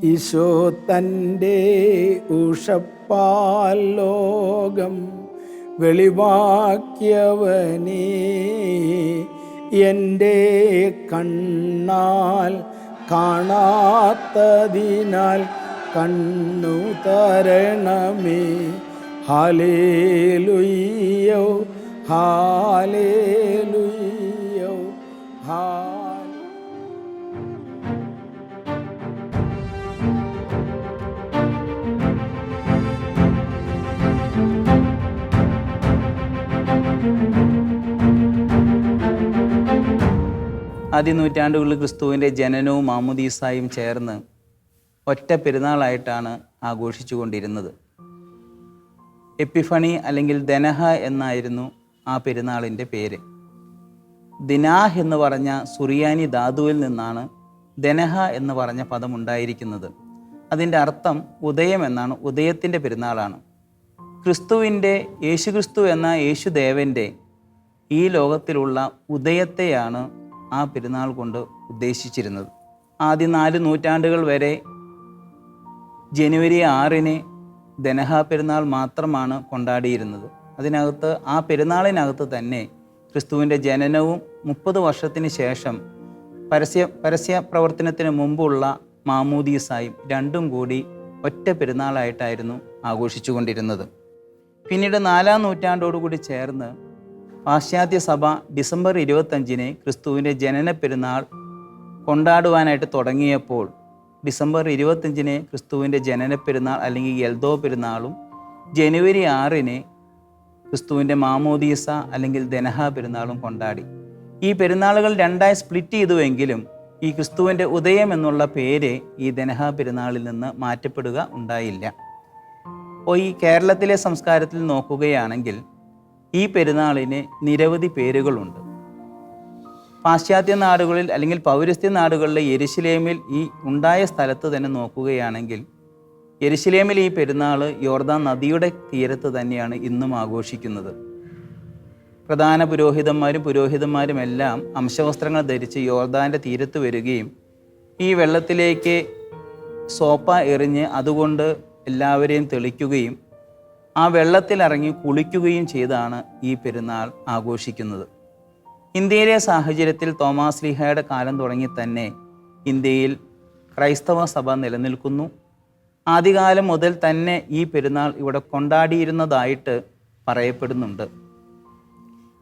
ഈശോ തൻ്റെ ഉഷപ്പാൽ ലോകം വെളിവാക്കിയവനേ, എൻ്റെ കണ്ണാൽ കാണാത്തതിനാൽ കണ്ണു തരണമേ. Hallelujah hallelujah hallelujah. ആദ്യ നൂറ്റാണ്ടുകളിൽ ക്രിസ്തുവിൻ്റെ ജനനവും മാമോദീസായും ചേർന്ന് ഒറ്റ പെരുന്നാളായിട്ടാണ് ആഘോഷിച്ചു കൊണ്ടിരുന്നത്. എപ്പിഫണി അല്ലെങ്കിൽ ദനഹ എന്നായിരുന്നു ആ പെരുന്നാളിൻ്റെ പേര്. ദിനാഹ് എന്ന് പറഞ്ഞ സുറിയാനി ധാതുവിൽ നിന്നാണ് ദനഹ എന്ന് പറഞ്ഞ പദം ഉണ്ടായിരിക്കുന്നത്. അതിൻ്റെ അർത്ഥം ഉദയം എന്നാണ്. ഉദയത്തിൻ്റെ പെരുന്നാളാണ്. ക്രിസ്തുവിൻ്റെ യേശുക്രിസ്തു എന്ന യേശുദേവൻ്റെ ഈ ലോകത്തിലുള്ള ഉദയത്തെയാണ് ആ പെരുന്നാൾ കൊണ്ട് ഉദ്ദേശിച്ചിരുന്നത്. ആദ്യ 4 നൂറ്റാണ്ടുകൾ വരെ ജനുവരി 6 ദനഹ പെരുന്നാൾ മാത്രമാണ് കൊണ്ടാടിയിരുന്നത്. അതിനകത്ത് ആ പെരുന്നാളിനകത്ത് തന്നെ ക്രിസ്തുവിൻ്റെ ജനനവും 30 വർഷത്തിന് ശേഷം പരസ്യ പ്രവർത്തനത്തിന് മുമ്പുള്ള മാമോദീസായും രണ്ടും കൂടി ഒറ്റ പെരുന്നാളായിട്ടായിരുന്നു ആഘോഷിച്ചു കൊണ്ടിരുന്നത്. പിന്നീട് 4-ാം നൂറ്റാണ്ടോടുകൂടി ചേർന്ന് പാശ്ചാത്യ സഭ ഡിസംബർ 25 ക്രിസ്തുവിൻ്റെ ജനന പെരുന്നാൾ കൊണ്ടാടുവാനായിട്ട് തുടങ്ങിയപ്പോൾ ഡിസംബർ 25 ക്രിസ്തുവിൻ്റെ ജനന പെരുന്നാൾ അല്ലെങ്കിൽ എൽദോ പെരുന്നാളും ജനുവരി 6 ക്രിസ്തുവിൻ്റെ മാമോദീസ അല്ലെങ്കിൽ ദനഹ പെരുന്നാളും കൊണ്ടാടി. ഈ പെരുന്നാളുകൾ 2ആയി സ്പ്ലിറ്റ് ചെയ്തുവെങ്കിലും ഈ ക്രിസ്തുവിൻ്റെ ഉദയം എന്നുള്ള പേര് ഈ ദനഹ പെരുന്നാളിൽ നിന്ന് മാറ്റപ്പെടുക ഉണ്ടായില്ല. അപ്പോൾ ഈ കേരളത്തിലെ സംസ്കാരത്തിൽ നോക്കുകയാണെങ്കിൽ ഈ പെരുന്നാളിന് നിരവധി പേരുകളുണ്ട്. പാശ്ചാത്യ നാടുകളിൽ അല്ലെങ്കിൽ പൗരസ്ത്യ നാടുകളിലെ യെരുശലേമിൽ ഈ ഉണ്ടായ സ്ഥലത്ത് തന്നെ നോക്കുകയാണെങ്കിൽ യെരുശലേമിൽ ഈ പെരുന്നാൾ യോർദാൻ നദിയുടെ തീരത്ത് തന്നെയാണ് ഇന്നും ആഘോഷിക്കുന്നത്. പ്രധാന പുരോഹിതന്മാരും എല്ലാം അംശവസ്ത്രങ്ങൾ ധരിച്ച് യോർദാൻ്റെ തീരത്ത് വരികയും ഈ വെള്ളത്തിലേക്ക് സോപ്പ എറിഞ്ഞ് അതുകൊണ്ട് എല്ലാവരെയും തെളിക്കുകയും ആ വെള്ളത്തിലിറങ്ങി കുളിക്കുകയും ചെയ്താണ് ഈ പെരുന്നാൾ ആഘോഷിക്കുന്നത്. ഇന്ത്യയിലെ സാഹചര്യത്തിൽ തോമാസ് ശ്ലീഹായുടെ കാലം തുടങ്ങി തന്നെ ഇന്ത്യയിൽ ക്രൈസ്തവ സഭ നിലനിൽക്കുന്നു. ആദ്യകാലം മുതൽ തന്നെ ഈ പെരുന്നാൾ ഇവിടെ കൊണ്ടാടിയിരുന്നതായിട്ട് പറയപ്പെടുന്നുണ്ട്.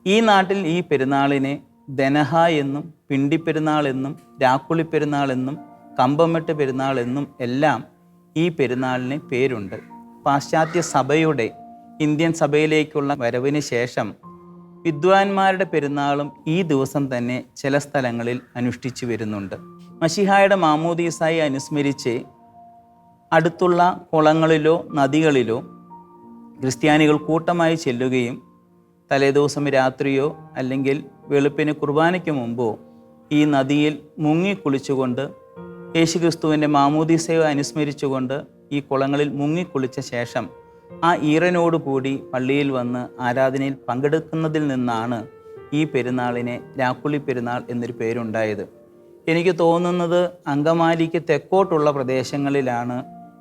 ഈ നാട്ടിൽ ഈ പെരുന്നാളിനെ ദനഹ എന്നും പിണ്ടിപ്പെരുന്നാൾ എന്നും രാക്കുളിപ്പെരുന്നാൾ എന്നും കമ്പമെട്ട് പെരുന്നാൾ എന്നും എല്ലാം ഈ പെരുന്നാളിന് പേരുണ്ട്. പാശ്ചാത്യ സഭയുടെ ഇന്ത്യൻ സഭയിലേക്കുള്ള വരവിന് ശേഷം വിദ്വാൻമാരുടെ പെരുന്നാളും ഈ ദിവസം തന്നെ ചില സ്ഥലങ്ങളിൽ അനുഷ്ഠിച്ചു വരുന്നുണ്ട്. മശിഹായുടെ മാമോദീസായി അനുസ്മരിച്ച് അടുത്തുള്ള കുളങ്ങളിലോ നദികളിലോ ക്രിസ്ത്യാനികൾ കൂട്ടമായി ചെല്ലുകയും തലേദിവസം രാത്രിയോ അല്ലെങ്കിൽ വെളുപ്പിന് കുർബാനയ്ക്ക് മുമ്പോ ഈ നദിയിൽ മുങ്ങിക്കുളിച്ചുകൊണ്ട് യേശുക്രിസ്തുവിൻ്റെ മാമോദീസയെ അനുസ്മരിച്ചുകൊണ്ട് ഈ കുളങ്ങളിൽ മുങ്ങിക്കുളിച്ച ശേഷം ആ ഈറനോടുകൂടി പള്ളിയിൽ വന്ന് ആരാധനയിൽ പങ്കെടുക്കുന്നതിൽ നിന്നാണ് ഈ പെരുന്നാളിനെ രാക്കുളി പെരുന്നാൾ എന്നൊരു പേരുണ്ടായത്. എനിക്ക് തോന്നുന്നത് അങ്കമാലിക്ക് തെക്കോട്ടുള്ള പ്രദേശങ്ങളിലാണ്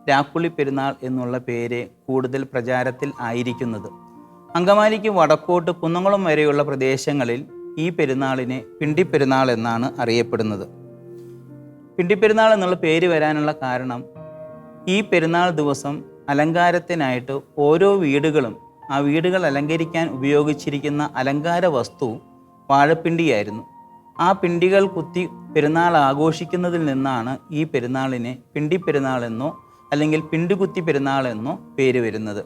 രാക്കുളി പെരുന്നാൾ എന്നുള്ള പേര് കൂടുതൽ പ്രചാരത്തിൽ ആയിരിക്കുന്നത്. അങ്കമാലിക്ക് വടക്കോട്ട് കുന്നംകുളം വരെയുള്ള പ്രദേശങ്ങളിൽ ഈ പെരുന്നാളിനെ പിണ്ടിപ്പെരുന്നാൾ എന്നാണ് അറിയപ്പെടുന്നത്. പിണ്ടിപ്പെരുന്നാൾ എന്നുള്ള പേര് വരാനുള്ള കാരണം ഈ പെരുന്നാൾ ദിവസം അലങ്കാരത്തിനായിട്ട് ഓരോ വീടുകളും ആ വീടുകൾ അലങ്കരിക്കാൻ ഉപയോഗിച്ചിരിക്കുന്ന അലങ്കാര വസ്തു വാഴപ്പിണ്ടിയായിരുന്നു. ആ പിണ്ടികൾ കുത്തി പെരുന്നാൾ ആഘോഷിക്കുന്നതിൽ നിന്നാണ് ഈ പെരുന്നാളിനെ പിണ്ടിപ്പെരുന്നാൾ എന്നോ അല്ലെങ്കിൽ പിണ്ടുകുത്തി പെരുന്നാൾ എന്നോ പേര് വരുന്നത്.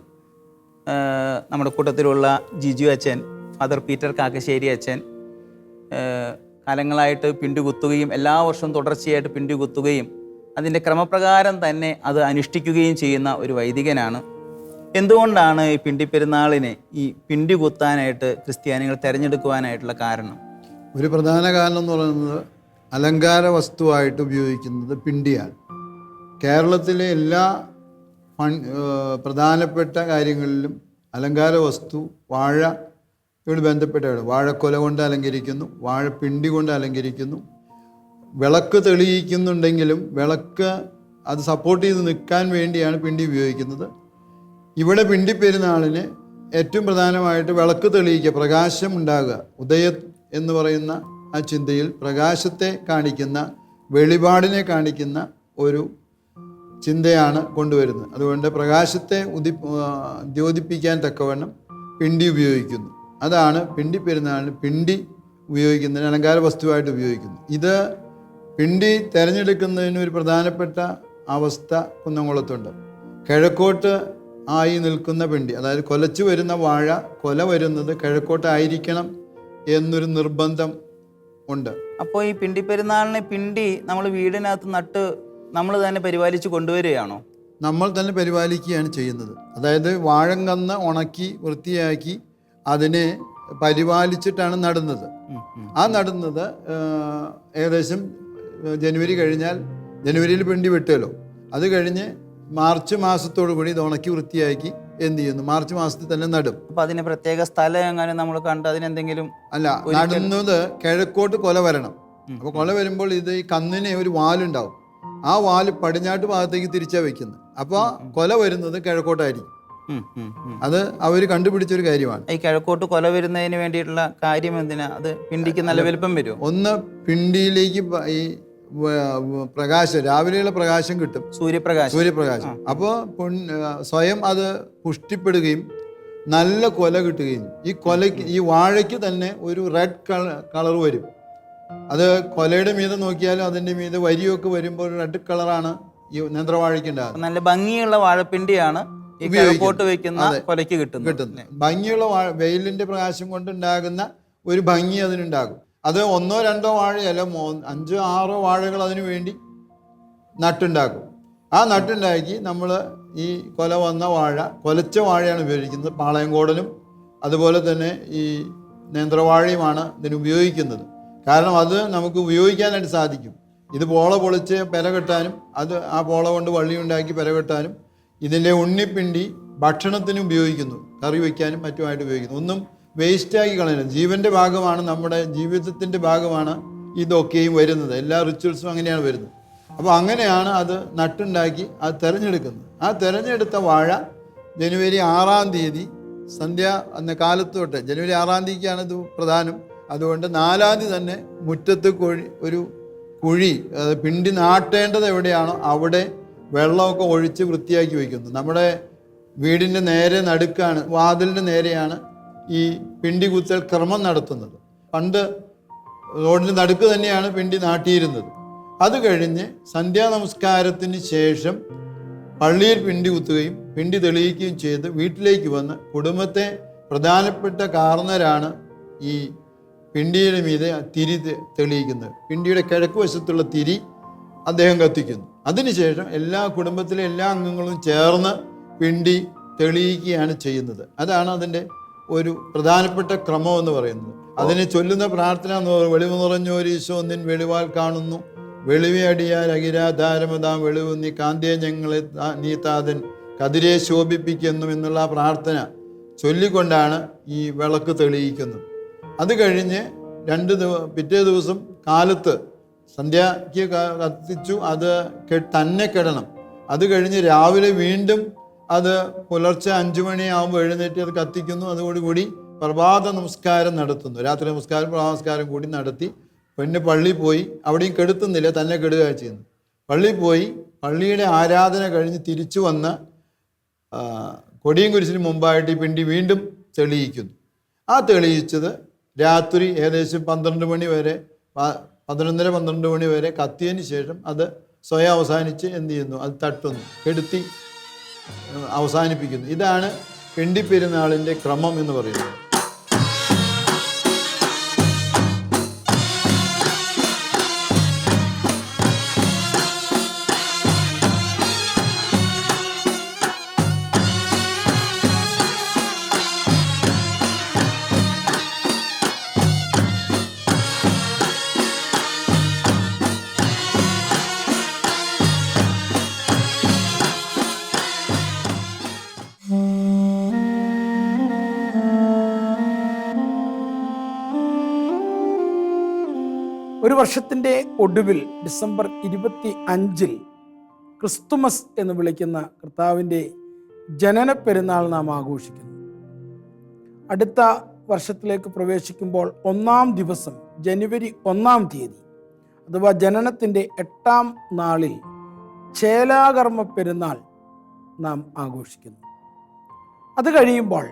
നമ്മുടെ കൂട്ടത്തിലുള്ള ജിജു അച്ഛൻ, ഫാദർ പീറ്റർ കാക്കശ്ശേരി അച്ഛൻ കാലങ്ങളായിട്ട് പിണ്ടുകുത്തുകയും എല്ലാ വർഷവും തുടർച്ചയായിട്ട് പിണ്ടുകുത്തുകയും അതിൻ്റെ ക്രമപ്രകാരം തന്നെ അത് അനുഷ്ഠിക്കുകയും ചെയ്യുന്ന ഒരു വൈദികനാണ്. എന്തുകൊണ്ടാണ് ഈ പിണ്ടിപ്പെരുന്നാളിനെ ഈ പിണ്ടി കുത്താനായിട്ട് ക്രിസ്ത്യാനികൾ തിരഞ്ഞെടുക്കുവാനായിട്ടുള്ള കാരണം? ഒരു പ്രധാന കാരണം എന്ന് പറയുന്നത് അലങ്കാര വസ്തുവായിട്ട് ഉപയോഗിക്കുന്നത് പിണ്ടിയാണ്. കേരളത്തിലെ എല്ലാ പ്രധാനപ്പെട്ട കാര്യങ്ങളിലും അലങ്കാര വസ്തു വാഴയോട് ബന്ധപ്പെട്ടാണ്. വാഴക്കൊല കൊണ്ട് അലങ്കരിക്കുന്നു, വാഴപ്പിണ്ടി കൊണ്ട് അലങ്കരിക്കുന്നു. വിളക്ക് തെളിയിക്കുന്നുണ്ടെങ്കിലും വിളക്ക് അത് സപ്പോർട്ട് ചെയ്ത് നിൽക്കാൻ വേണ്ടിയാണ് പിണ്ടി ഉപയോഗിക്കുന്നത്. ഇവിടെ പിണ്ടി പെരുന്നാളിന് ഏറ്റവും പ്രധാനമായിട്ട് വിളക്ക് തെളിയിക്കുക, പ്രകാശം ഉണ്ടാകുക. ഉദയം എന്ന് പറയുന്ന ആ ചിന്തയിൽ പ്രകാശത്തെ കാണിക്കുന്ന, വെളിപാടിനെ കാണിക്കുന്ന ഒരു ചിന്തയാണ് കൊണ്ടുവരുന്നത്. അതുകൊണ്ട് പ്രകാശത്തെ ദ്യോതിപ്പിക്കാൻ തക്കവണ്ണം പിണ്ടി ഉപയോഗിക്കുന്നു. അതാണ് പിണ്ടി പെരുന്നാളിന് പിണ്ടി ഉപയോഗിക്കുന്നതിന് അലങ്കാര വസ്തുവായിട്ട് ഉപയോഗിക്കുന്നു. ഇത് പിണ്ടി തിരഞ്ഞെടുക്കുന്നതിന് ഒരു പ്രധാനപ്പെട്ട അവസ്ഥ കുന്നംകുളത്തുണ്ട്. കിഴക്കോട്ട് ആയി നിൽക്കുന്ന പിണ്ടി, അതായത് കൊലച്ചു വരുന്ന വാഴ കൊല വരുന്നത് കിഴക്കോട്ടായിരിക്കണം എന്നൊരു നിർബന്ധം ഉണ്ട്. അപ്പോൾ ഈ പിണ്ടി പെരുന്നാളിന് പിണ്ടി നമ്മൾ വീടിനകത്ത് നട്ട് നമ്മൾ തന്നെ പരിപാലിച്ച് കൊണ്ടുവരികയാണോ? നമ്മൾ തന്നെ പരിപാലിക്കുകയാണ് ചെയ്യുന്നത്. അതായത് വാഴങ്കന്ന് ഉണക്കി വൃത്തിയാക്കി അതിനെ പരിപാലിച്ചിട്ടാണ് നടുന്നത്. ആ നടുന്നത് ഏകദേശം ജനുവരി കഴിഞ്ഞാൽ, ജനുവരിയിൽ പിണ്ടി വെട്ടുമല്ലോ, അത് കഴിഞ്ഞ് മാർച്ച് മാസത്തോടു കൂടി ഇത് ഉണക്കി വൃത്തിയാക്കി എന്ത് ചെയ്യുന്നു, മാർച്ച് മാസത്തിൽ തന്നെ നടും. അപ്പൊ അതിന് പ്രത്യേക സ്ഥലം എങ്ങനെ നമ്മൾ കണ്ട് അതിനെന്തെങ്കിലും? അല്ല, നടുന്നത് കിഴക്കോട്ട് കൊല വരണം. അപ്പോൾ കൊല വരുമ്പോൾ ഇത് ഈ കന്നിന് ഒരു വാലുണ്ടാവും. ആ വാല് പടിഞ്ഞാട്ട് ഭാഗത്തേക്ക് തിരിച്ചാ വെക്കുന്നത്. അപ്പോൾ കൊല വരുന്നത് കിഴക്കോട്ടായിരിക്കും. അത് അവർ കണ്ടുപിടിച്ചൊരു കാര്യമാണ്. ഈ കിഴക്കോട്ട് കൊല വരുന്നതിന് വേണ്ടിയിട്ടുള്ള കാര്യം എന്തിനാ? അത് പിണ്ടിക്ക് നല്ല വലുപ്പം വരുമോ? ഒന്ന്, പിണ്ടിയിലേക്ക് ഈ പ്രകാശം, രാവിലെയുള്ള പ്രകാശം കിട്ടും, സൂര്യപ്രകാശം. അപ്പോൾ സ്വയം അത് പുഷ്ടിപ്പെടുകയും നല്ല കൊല കിട്ടുകയും, ഈ കൊലയ്ക്ക്, ഈ വാഴയ്ക്ക് തന്നെ ഒരു റെഡ് കളർ വരും. അത് കൊലയുടെ മീതെ നോക്കിയാലും അതിൻ്റെ മീതെ വരിയൊക്കെ വരുമ്പോൾ ഒരു റെഡ് കളറാണ് ഈ നേന്ത്രവാഴയ്ക്ക് ഉണ്ടാകുന്നത്. നല്ല ഭംഗിയുള്ള വാഴപ്പിണ്ടിയാണ് കിഴക്കോട്ട് വെക്കുന്ന കൊലയ്ക്ക് കിട്ടുന്നത്. ഭംഗിയുള്ള വെയിലിന്റെ പ്രകാശം കൊണ്ടുണ്ടാകുന്ന ഒരു ഭംഗി അതിനുണ്ടാകും. അത് 1 or 2 വാഴയല്ല, 5 or 6 വാഴകൾ അതിനു വേണ്ടി നട്ടുണ്ടാക്കും. ആ നട്ടുണ്ടാക്കി നമ്മൾ ഈ കൊല വന്ന വാഴ, കൊലച്ച വാഴയാണ് ഉപയോഗിക്കുന്നത്. പാളയംകോടനും അതുപോലെ തന്നെ ഈ നേന്ത്രവാഴയുമാണ് ഇതിന് ഉപയോഗിക്കുന്നത്. കാരണം അത് നമുക്ക് ഉപയോഗിക്കാനായിട്ട് സാധിക്കും. ഇത് പോള പൊളിച്ച് പെര കെട്ടാനും, അത് ആ പോള കൊണ്ട് വള്ളി ഉണ്ടാക്കി പെര കെട്ടാനും, ഇതിൻ്റെ ഉണ്ണിപ്പിണ്ടി ഭക്ഷണത്തിനും ഉപയോഗിക്കുന്നു, കറി വയ്ക്കാനും മറ്റുമായിട്ട് ഉപയോഗിക്കുന്നു. ഒന്നും വേസ്റ്റാക്കി കളയുന്നത് ജീവൻ്റെ ഭാഗമാണ്, നമ്മുടെ ജീവിതത്തിൻ്റെ ഭാഗമാണ് ഇതൊക്കെയും വരുന്നത്. എല്ലാ റിച്വൽസും അങ്ങനെയാണ് വരുന്നത്. അപ്പോൾ അങ്ങനെയാണ് അത് നട്ടുണ്ടാക്കി അത് തിരഞ്ഞെടുക്കുന്നത്. ആ തിരഞ്ഞെടുത്ത വാഴ ജനുവരി 6-ാം തീയതി അന്ന് കാലത്ത് തൊട്ട്, ജനുവരി 6-ാം തീയതിക്കാണ് ഇത് പ്രധാനം. അതുകൊണ്ട് 4-ാം തീയതി തന്നെ മുറ്റത്ത് ഒരു കുഴി, പിണ്ടി നാട്ടേണ്ടത് എവിടെയാണോ അവിടെ വെള്ളമൊക്കെ ഒഴിച്ച് വൃത്തിയാക്കി വയ്ക്കുന്നു. നമ്മുടെ വീടിൻ്റെ നേരെ നടുക്കാണ്, വാതിലിൻ്റെ നേരെയാണ് ഈ പിണ്ടി കുത്തൽ ക്രമം നടത്തുന്നത്. പണ്ട് റോഡിൻ്റെ നടുക്ക് തന്നെയാണ് പിണ്ടി നാട്ടിയിരുന്നത്. അത് കഴിഞ്ഞ് സന്ധ്യാനമസ്കാരത്തിന് ശേഷം പള്ളിയിൽ പിണ്ടി കുത്തുകയും പിണ്ടി തെളിയിക്കുകയും ചെയ്ത് വീട്ടിലേക്ക് വന്ന് കുടുംബത്തെ പ്രധാനപ്പെട്ട കാരണരാണ് ഈ പിണ്ടിയുടെ മീതെ തിരി തെളിയിക്കുന്നത്. പിണ്ടിയുടെ കിഴക്ക് വശത്തുള്ള തിരി അദ്ദേഹം കത്തിക്കുന്നു. അതിനുശേഷം കുടുംബത്തിലെ എല്ലാ അംഗങ്ങളും ചേർന്ന് പിണ്ടി തെളിയിക്കുകയാണ് ചെയ്യുന്നത്. അതാണ് അതിൻ്റെ ഒരു പ്രധാനപ്പെട്ട ക്രമം എന്ന് പറയുന്നത്. അതിനെ ചൊല്ലുന്ന പ്രാർത്ഥന എന്ന് പറയുന്നത്, വെളിവ് നിറഞ്ഞോരീശോ നിൻ വെളിവാൽ കാണുന്നു, വെളിവെ അടിയാൽ അകിരാധാരമതാം വെളിവ് നീ കാന്തിയെ ഞങ്ങളെ നീ താതൻ കതിരെ ശോഭിപ്പിക്കുന്നു എന്നുള്ള പ്രാർത്ഥന ചൊല്ലിക്കൊണ്ടാണ് ഈ വിളക്ക് തെളിയിക്കുന്നത്. അത് കഴിഞ്ഞ് പിറ്റേ ദിവസം കാലത്ത് സന്ധ്യയ്ക്ക് കത്തിച്ചു, അത് തന്നെ കിടണം. അത് കഴിഞ്ഞ് രാവിലെ വീണ്ടും അത് പുലർച്ചെ 5 മണിയാകുമ്പോൾ എഴുന്നേറ്റ് അത് കത്തിക്കുന്നു. അതോടുകൂടി പ്രഭാത നമസ്കാരം നടത്തുന്നു. രാത്രി നമസ്കാരം, പ്രഭാത നമസ്കാരം കൂടി നടത്തി പിന്നെ പള്ളി പോയി, അവിടെയും കെടുത്തുന്നില്ല, തന്നെ കെടുക ചെയ്യുന്നു. പള്ളി പോയി പള്ളിയുടെ ആരാധന കഴിഞ്ഞ് തിരിച്ചു വന്ന് കൊടിയും കുരിശിന് മുമ്പായിട്ട് ഈ പിണ്ടി വീണ്ടും തെളിയിക്കുന്നു. ആ തെളിയിച്ചത് രാത്രി ഏകദേശം 12 മണി വരെ, 11:30-12 മണി വരെ കത്തിയതിന് ശേഷം അത് സ്വയം അവസാനിച്ച് എന്ത് ചെയ്യുന്നു, അത് തട്ടുന്നു, കെടുത്തി അവസാനിപ്പിക്കുന്നു. ഇതാണ് പിണ്ടി പെരുന്നാളിൻ്റെ ക്രമം എന്ന് പറയുന്നത്. ഒരു വർഷത്തിൻ്റെ ഒടുവിൽ ഡിസംബർ 25-ൽ ക്രിസ്തുമസ് എന്ന് വിളിക്കുന്ന കർത്താവിൻ്റെ ജനന പെരുന്നാൾ നാം ആഘോഷിക്കുന്നു. അടുത്ത വർഷത്തിലേക്ക് പ്രവേശിക്കുമ്പോൾ 1-ാം ദിവസം ജനുവരി 1-ാം തീയതി അഥവാ ജനനത്തിൻ്റെ 8-ാം നാളിൽ ചേലാകർമ്മ പെരുന്നാൾ നാം ആഘോഷിക്കുന്നു. അത് കഴിയുമ്പോൾ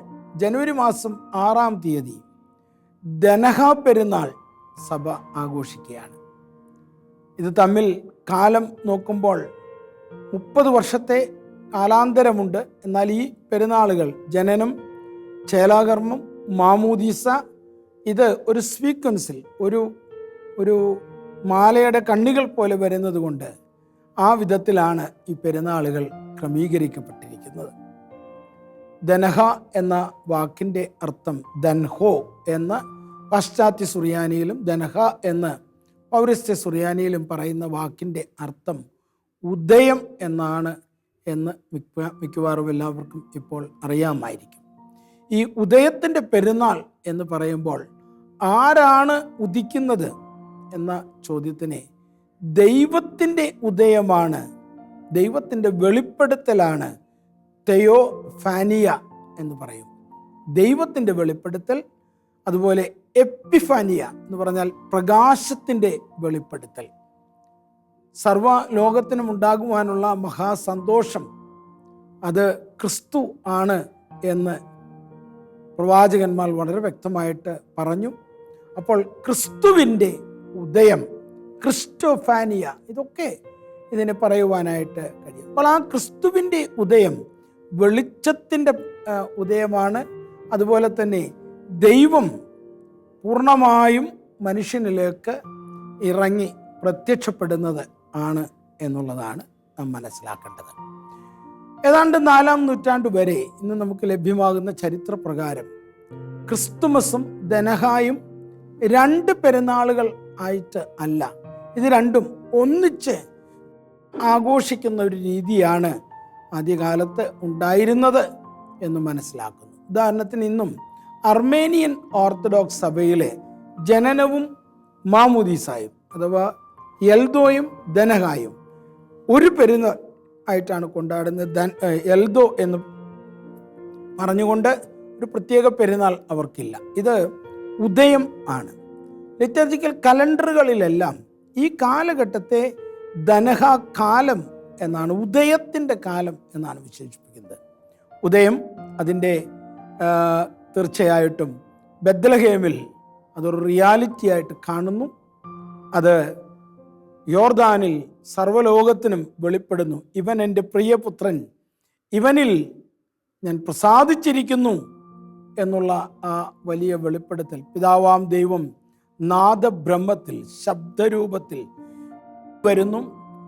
ജനുവരി മാസം 6-ാം തീയതി ദനഹ പെരുന്നാൾ സഭ ആഘോഷിക്കുകയാണ്. ഇത് തമ്മിൽ കാലം നോക്കുമ്പോൾ 30 വർഷത്തെ കാലാന്തരമുണ്ട്. എന്നാൽ ഈ പെരുന്നാളുകൾ ജനനം, ചേലാകർമ്മം, മാമൂദീസ ഇത് ഒരു സീക്വൻസിൽ ഒരു മാലയുടെ കണ്ണികൾ പോലെ വരുന്നത് കൊണ്ട് ആ വിധത്തിലാണ് ഈ പെരുന്നാളുകൾ ക്രമീകരിക്കപ്പെട്ടിരിക്കുന്നത്. ദനഹ എന്ന വാക്കിൻ്റെ അർത്ഥം ദൻഹോ എന്ന് പാശ്ചാത്യ സുറിയാനിയിലും ദനഹ എന്ന് പൗരസ്ത്യ സുറിയാനിയിലും പറയുന്ന വാക്കിൻ്റെ അർത്ഥം ഉദയം എന്നാണ് എന്ന് മിക്കവാറും എല്ലാവർക്കും ഇപ്പോൾ അറിയാമായിരിക്കും. ഈ ഉദയത്തിൻ്റെ പെരുന്നാൾ എന്ന് പറയുമ്പോൾ ആരാണ് ഉദിക്കുന്നത് എന്ന ചോദ്യത്തിന് ദൈവത്തിൻ്റെ ഉദയമാണ്, ദൈവത്തിൻ്റെ വെളിപ്പെടുത്തലാണ് തെയോഫാനിയ എന്ന് പറയും. ദൈവത്തിൻ്റെ വെളിപ്പെടുത്തൽ, അതുപോലെ എപ്പിഫാനിയ എന്ന് പറഞ്ഞാൽ പ്രകാശത്തിൻ്റെ വെളിപ്പെടുത്തൽ. സർവ ലോകത്തിനും ഉണ്ടാകുവാനുള്ള മഹാസന്തോഷം അത് ക്രിസ്തു ആണ് എന്ന് പ്രവാചകന്മാർ വളരെ വ്യക്തമായിട്ട് പറഞ്ഞു. അപ്പോൾ ക്രിസ്തുവിൻ്റെ ഉദയം, ക്രിസ്റ്റോഫാനിയ, ഇതൊക്കെ ഇതിനെ പറയുവാനായിട്ട് കഴിയും. അപ്പോൾ ആ ക്രിസ്തുവിൻ്റെ ഉദയം വെളിച്ചത്തിൻ്റെ ഉദയമാണ്. അതുപോലെ തന്നെ ദൈവം പൂർണ്ണമായും മനുഷ്യനിലേക്ക് ഇറങ്ങി പ്രത്യക്ഷപ്പെടുന്നത് ആണ് എന്നുള്ളതാണ് നാം മനസ്സിലാക്കേണ്ടത്. ഏതാണ്ട് 4-ാം നൂറ്റാണ്ട് വരെ ഇന്ന് നമുക്ക് ലഭ്യമാകുന്ന ചരിത്രപ്രകാരം ക്രിസ്തുമസും ദനഹായും 2 പെരുന്നാളുകൾ ആയിട്ട് അല്ല, ഇത് രണ്ടും ഒന്നിച്ച് ആഘോഷിക്കുന്ന ഒരു രീതിയാണ് ആദ്യകാലത്ത് ഉണ്ടായിരുന്നത് എന്ന് മനസ്സിലാക്കുന്നു. ഉദാഹരണത്തിന് ഇന്നും അർമേനിയൻ ഓർത്തഡോക്സ് സഭയിലെ ജനനവും മാമോദീസായും അഥവാ എൽദോയും ദനഹായും ഒരു പെരുന്നാൾ ആയിട്ടാണ് കൊണ്ടാടുന്നത്. എൽദോ എന്ന് പറഞ്ഞുകൊണ്ട് ഒരു പ്രത്യേക പെരുന്നാൾ അവർക്കില്ല. ഇത് ഉദയം ആണ്. ലിറ്റർജിക്കൽ കലണ്ടറുകളിലെല്ലാം ഈ കാലഘട്ടത്തെ ദനഹ കാലം എന്നാണ്, ഉദയത്തിൻ്റെ കാലം എന്നാണ് വിശേഷിപ്പിക്കുന്നത്. ഉദയം അതിൻ്റെ തീർച്ചയായിട്ടും ബെത്ലഹേമിൽ അതൊരു റിയാലിറ്റി ആയിട്ട് കാണുന്നു. അത് യോർദാനിൽ സർവ്വലോകത്തിനും വെളിപ്പെടുന്നു. ഇവൻ എൻ്റെ പ്രിയപുത്രൻ, ഇവനിൽ ഞാൻ പ്രസാദിച്ചിരിക്കുന്നു എന്നുള്ള ആ വലിയ വെളിപ്പെടുത്തൽ പിതാവാം ദൈവം നാദബ്രഹ്മത്തിൽ ശബ്ദരൂപത്തിൽ വരുന്നു.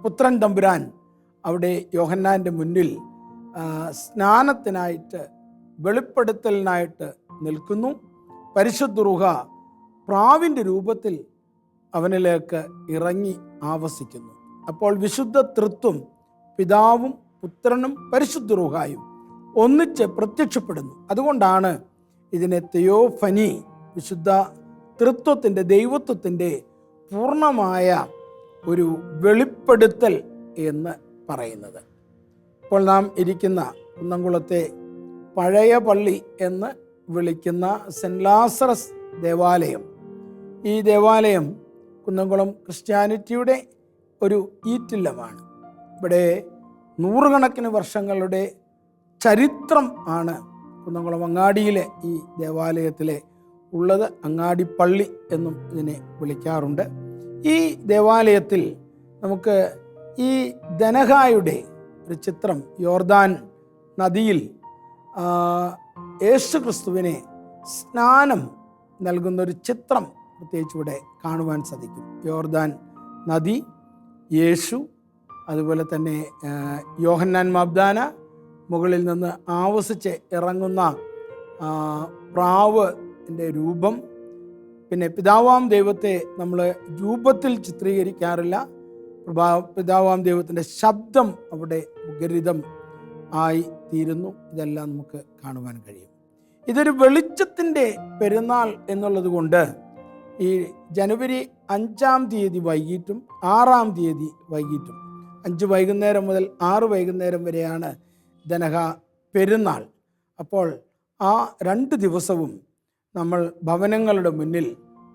പുത്രൻ തമ്പുരാൻ അവിടെ യോഹന്നാൻ്റെ മുന്നിൽ സ്നാനത്തിനായിട്ട് വെളിപ്പെടുത്തലിനായിട്ട് നിൽക്കുന്നു. പരിശുദ്ധ റൂഹ പ്രാവിൻ്റെ രൂപത്തിൽ അവനിലേക്ക് ഇറങ്ങി ആവസിക്കുന്നു. അപ്പോൾ വിശുദ്ധ തൃത്വം പിതാവും പുത്രനും പരിശുദ്ധ റൂഹായും ഒന്നിച്ച് പ്രത്യക്ഷപ്പെടുന്നു. അതുകൊണ്ടാണ് ഇതിനെ തെയോഫനി, വിശുദ്ധ തൃത്വത്തിൻ്റെ ദൈവത്വത്തിൻ്റെ പൂർണ്ണമായ ഒരു വെളിപ്പെടുത്തൽ എന്ന് പറയുന്നത്. ഇപ്പോൾ നാം ഇരിക്കുന്ന കുന്നംകുളത്തെ പഴയ പള്ളി എന്ന് വിളിക്കുന്ന സെൻറ്റ് ലാസറസ് ദേവാലയം, ഈ ദേവാലയം കുന്നംകുളം ക്രിസ്ത്യാനിറ്റിയുടെ ഒരു ഈറ്റില്ലമാണ്. ഇവിടെ നൂറുകണക്കിന് വർഷങ്ങളുടെ ചരിത്രം ആണ് കുന്നംകുളം അങ്ങാടിയിലെ ഈ ദേവാലയത്തിലെ ഉള്ളത്. അങ്ങാടി പള്ളി എന്നും ഇതിനെ വിളിക്കാറുണ്ട്. ഈ ദേവാലയത്തിൽ നമുക്ക് ഈ ദനഹായുടെ ഒരു ചിത്രം, യോർദാൻ നദിയിൽ യേശു ക്രിസ്തുവിനെ സ്നാനം നൽകുന്നൊരു ചിത്രം പ്രത്യേകിച്ച് ഇവിടെ കാണുവാൻ സാധിക്കും. യോർദാൻ നദി, യേശു, അതുപോലെ തന്നെ യോഹന്നാൻ മാബ്ദാന, മുകളിൽ നിന്ന് ആവസിച്ച് ഇറങ്ങുന്ന പ്രാവിൻ്റെ രൂപം. പിന്നെ പിതാവാം ദൈവത്തെ നമ്മൾ രൂപത്തിൽ ചിത്രീകരിക്കാറില്ല, പിതാവാം ദൈവത്തിൻ്റെ ശബ്ദം അവിടെ മുഖരിതം ആയി തീരുന്നു. ഇതെല്ലാം നമുക്ക് കാണുവാൻ കഴിയും. ഇതൊരു വെളിച്ചത്തിൻ്റെ പെരുന്നാൾ എന്നുള്ളത് കൊണ്ട് ഈ ജനുവരി 5-ാം തീയതി വൈകിട്ടും 6-ാം തീയതി വൈകിട്ടും 5 വൈകുന്നേരം മുതൽ 6 വൈകുന്നേരം വരെയാണ് ദനഹ പെരുന്നാൾ. അപ്പോൾ ആ 2 ദിവസവും നമ്മൾ ഭവനങ്ങളുടെ മുന്നിൽ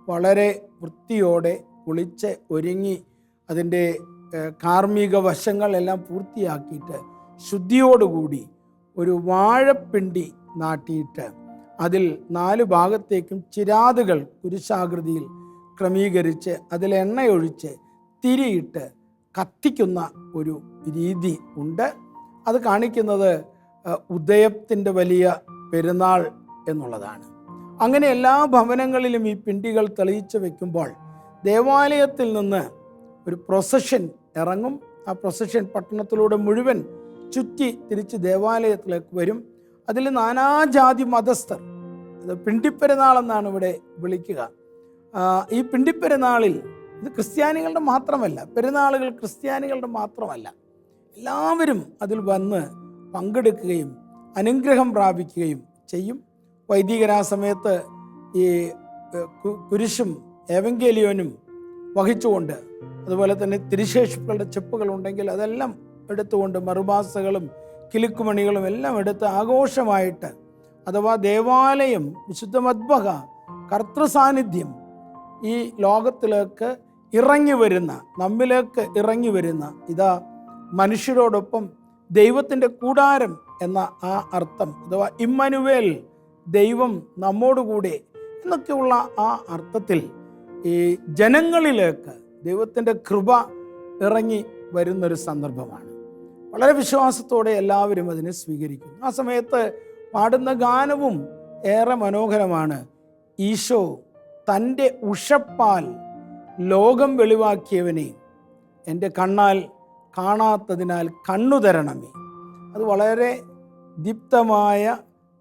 വളരെ വൃത്തിയോടെ കുളിച്ച് ഒരുങ്ങി അതിൻ്റെ കാർമ്മിക വശങ്ങളെല്ലാം പൂർത്തിയാക്കിയിട്ട് ശുദ്ധിയോടുകൂടി ഒരു വാഴപ്പിണ്ടി നാട്ടിയിട്ട് അതിൽ 4 ഭാഗത്തേക്കും ചിരാതുകൾ കുരിശാകൃതിയിൽ ക്രമീകരിച്ച് അതിൽ എണ്ണയൊഴിച്ച് തിരിയിട്ട് കത്തിക്കുന്ന ഒരു രീതി ഉണ്ട്. അത് കാണിക്കുന്നത് ഉദയത്തിൻ്റെ വലിയ പെരുന്നാൾ എന്നുള്ളതാണ്. അങ്ങനെ എല്ലാ ഭവനങ്ങളിലും ഈ പിണ്ടികൾ തെളിയിച്ച് വയ്ക്കുമ്പോൾ ദേവാലയത്തിൽ നിന്ന് ഒരു പ്രൊസഷൻ ഇറങ്ങും. ആ പ്രൊസഷൻ പട്ടണത്തിലൂടെ മുഴുവൻ ചുറ്റി തിരിച്ച് ദേവാലയത്തിലേക്ക് വരും. അതിൽ നാനാജാതി മതസ്ഥർ, അത് പിണ്ടിപ്പെരുന്നാളെന്നാണ് ഇവിടെ വിളിക്കുക. ഈ പിണ്ടിപ്പെരുന്നാളിൽ ഇത് ക്രിസ്ത്യാനികളുടെ മാത്രമല്ല, പെരുന്നാളുകൾ ക്രിസ്ത്യാനികളുടെ മാത്രമല്ല, എല്ലാവരും അതിൽ വന്ന് പങ്കെടുക്കുകയും അനുഗ്രഹം പ്രാപിക്കുകയും ചെയ്യും. വൈദികരാ സമയത്ത് ഈ കുരിശും ഏവങ്കേലിയോനും വഹിച്ചുകൊണ്ട്, അതുപോലെ തന്നെ തിരുശേഷിപ്പുകളുടെ ചെപ്പുകളുണ്ടെങ്കിൽ അതെല്ലാം എടുത്തുകൊണ്ട് മറുമാസകളും കിലുക്കുമണികളും എല്ലാം എടുത്ത് ആഘോഷമായിട്ട്, അഥവാ ദേവാലയം, വിശുദ്ധ മദ്ബഹ, കർത്തൃസാന്നിധ്യം ഈ ലോകത്തിലേക്ക് ഇറങ്ങി വരുന്ന, നമ്മിലേക്ക് ഇറങ്ങി വരുന്ന, ഇതാ മനുഷ്യരോടൊപ്പം ദൈവത്തിൻ്റെ കൂടാരം എന്ന ആ അർത്ഥം, അഥവാ ഇമ്മാനുവേൽ, ദൈവം നമ്മോടുകൂടെ എന്നൊക്കെയുള്ള ആ അർത്ഥത്തിൽ ഈ ജനങ്ങളിലേക്ക് ദൈവത്തിൻ്റെ കൃപ ഇറങ്ങി വരുന്നൊരു സന്ദർഭമാണ്. വളരെ വിശ്വാസത്തോടെ എല്ലാവരും അതിനെ സ്വീകരിക്കുന്നു. ആ സമയത്ത് പാടുന്ന ഗാനവും ഏറെ മനോഹരമാണ്. ഈശോ തൻ്റെ ഉഷപ്പാൽ ലോകം വെളിവാക്കിയവനെ എൻ്റെ കണ്ണാൽ കാണാത്തതിനാൽ കണ്ണു തരണമേ. അത് വളരെ ദീപ്തമായ